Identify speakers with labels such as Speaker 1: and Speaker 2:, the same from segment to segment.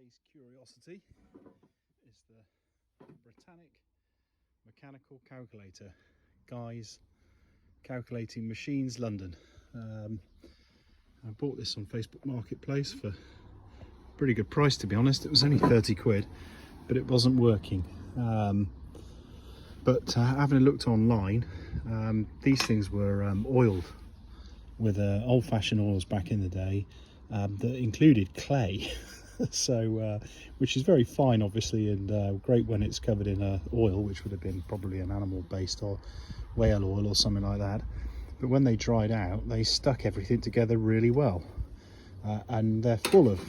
Speaker 1: today's curiosity is the Britannic mechanical calculator. Guys Calculating Machines, London. I bought this on Facebook Marketplace for a pretty good price, to be honest. It was only 30 quid, but it wasn't working. But having looked online, these things were oiled with old-fashioned oils back in the day that included clay. So which is very fine obviously, and great when it's covered in oil, which would have been probably an animal based or whale oil or something like that. But when they dried out, they stuck everything together really well, and they're full of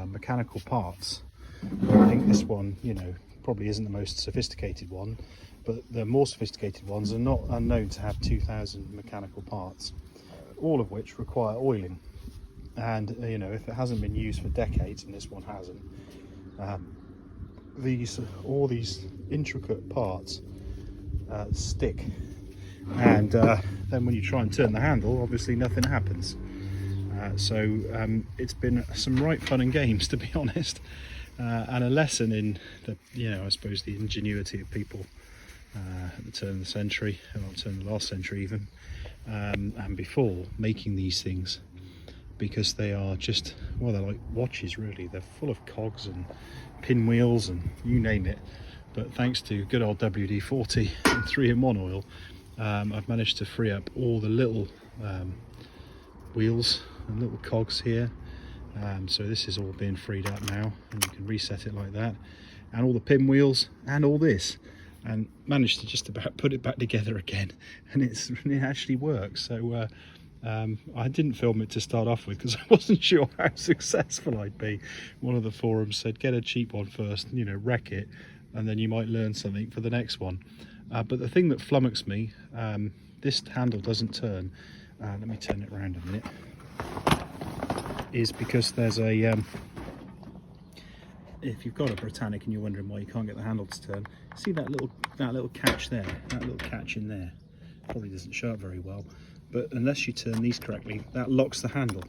Speaker 1: mechanical parts. I think this one, you know, probably isn't the most sophisticated one, but the more sophisticated ones are not unknown to have 2,000 mechanical parts, all of which require oiling. And you know, if it hasn't been used for decades, and this one hasn't, all these intricate parts stick, and then when you try and turn the handle, obviously nothing happens. So it's been some right fun and games, to be honest, and a lesson in the, you know, I suppose the ingenuity of people at the turn of the century, or turn of the last century even, and before, making these things. Because they are just, well, they're like watches really. They're full of cogs and pinwheels and you name it. But thanks to good old WD-40 and 3-in-1 oil, I've managed to free up all the little wheels and little cogs here. So this is all being freed up now, and you can reset it like that. And all the pinwheels and all this, and managed to just about put it back together again. And it actually works. So I didn't film it to start off with because I wasn't sure how successful I'd be. One of the forums said get a cheap one first, you know, wreck it, and then you might learn something for the next one. But the thing that flummoxed me, this handle doesn't turn. Let me turn it around a minute. Is because there's a if you've got a Britannic and you're wondering why you can't get the handle to turn, see that little catch there, that little catch in there, probably doesn't show up very well. But unless you turn these correctly, that locks the handle.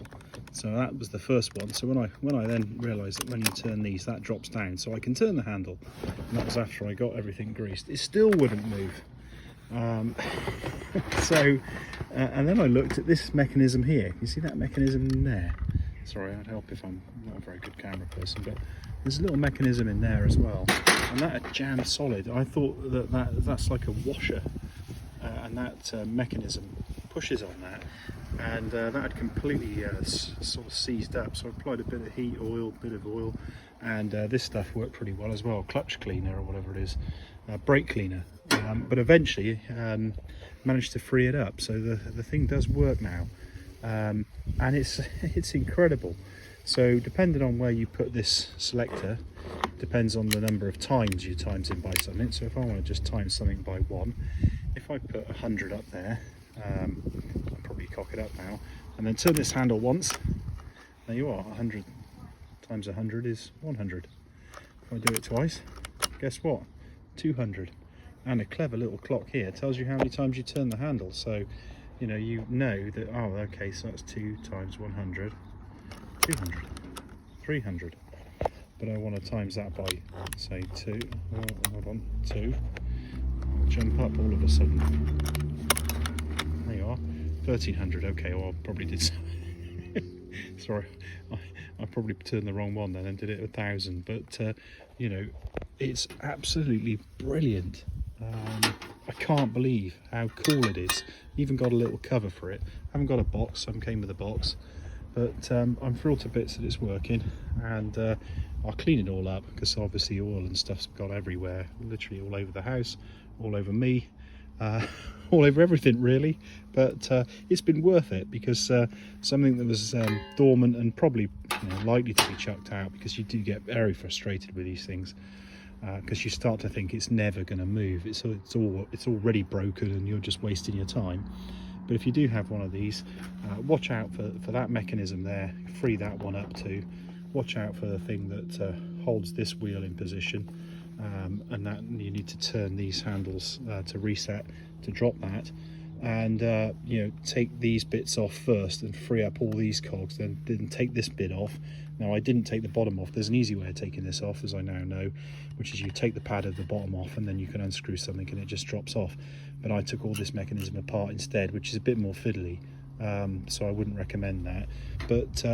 Speaker 1: So that was the first one. So when I then realised that when you turn these, that drops down, so I can turn the handle. And that was after I got everything greased. It still wouldn't move. And then I looked at this mechanism here. You see that mechanism in there? Sorry, I'd help if I'm not a very good camera person, but there's a little mechanism in there as well. And that had jammed solid. I thought that's like a washer, and that mechanism pushes on that, and that had completely sort of seized up. So I applied a bit of heat, bit of oil, and this stuff worked pretty well as well. Clutch cleaner or whatever it is, brake cleaner. But eventually managed to free it up. So the thing does work now, and it's incredible. So depending on where you put this selector, depends on the number of times you times in by something. So if I want to just times something by 1, if I put 100 up there, I'll probably cock it up now, and then turn this handle once, there you are. 100 times 100 is 100. If I do it twice, guess what? 200. And a clever little clock here tells you how many times you turn the handle, so you know that, oh okay, so that's 2 times 100, 200, 300. But I want to times that by, say, 2. Hold on, 2. I'll jump up all of a sudden. There you are, 1300. Okay, well, I probably did sorry, I probably turned the wrong one then and did it 1,000. But you know, it's absolutely brilliant. I can't believe how cool it is. Even got a little cover for it. I haven't got a box, some came with a box, but I'm thrilled to bits that it's working. And I'll clean it all up, because obviously oil and stuff's got everywhere, literally all over the house, all over me, all over everything really. But it's been worth it, because something that was dormant and probably, you know, likely to be chucked out, because you do get very frustrated with these things, because you start to think it's never going to move. It's already broken and you're just wasting your time. But if you do have one of these, watch out for that mechanism there. Free that one up too. Watch out for the thing that holds this wheel in position, and that you need to turn these handles to reset, to drop that. And you know, take these bits off first and free up all these cogs, then take this bit off, Now I didn't take the bottom off. There's an easy way of taking this off, as I now know, which is you take the pad of the bottom off and then you can unscrew something and it just drops off. But I took all this mechanism apart instead, which is a bit more fiddly, so I wouldn't recommend that. But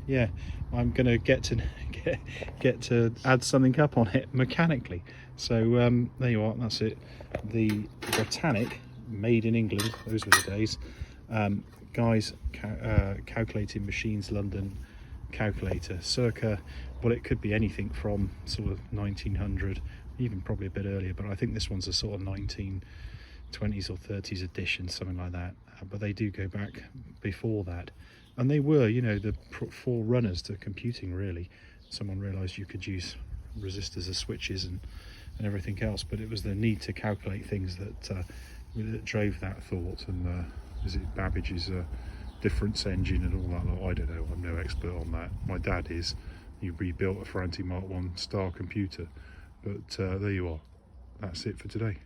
Speaker 1: yeah, I'm gonna get to add something up on it mechanically. So there you are, that's it. The Britannic, made in England, those were the days. Guys, calculating machines, London calculator, circa, well, it could be anything from sort of 1900, even probably a bit earlier, but I think this one's a sort of 1920s or 30s edition, something like that. But they do go back before that, and they were, you know, the forerunners to computing, really. Someone realized you could use resistors as switches and everything else, but it was the need to calculate things that drove that thought. And is it Babbage's difference engine and all that lot? I don't know, I'm no expert on that. My dad is. He rebuilt a Ferranti Mark 1 star computer. But there you are, that's it for today.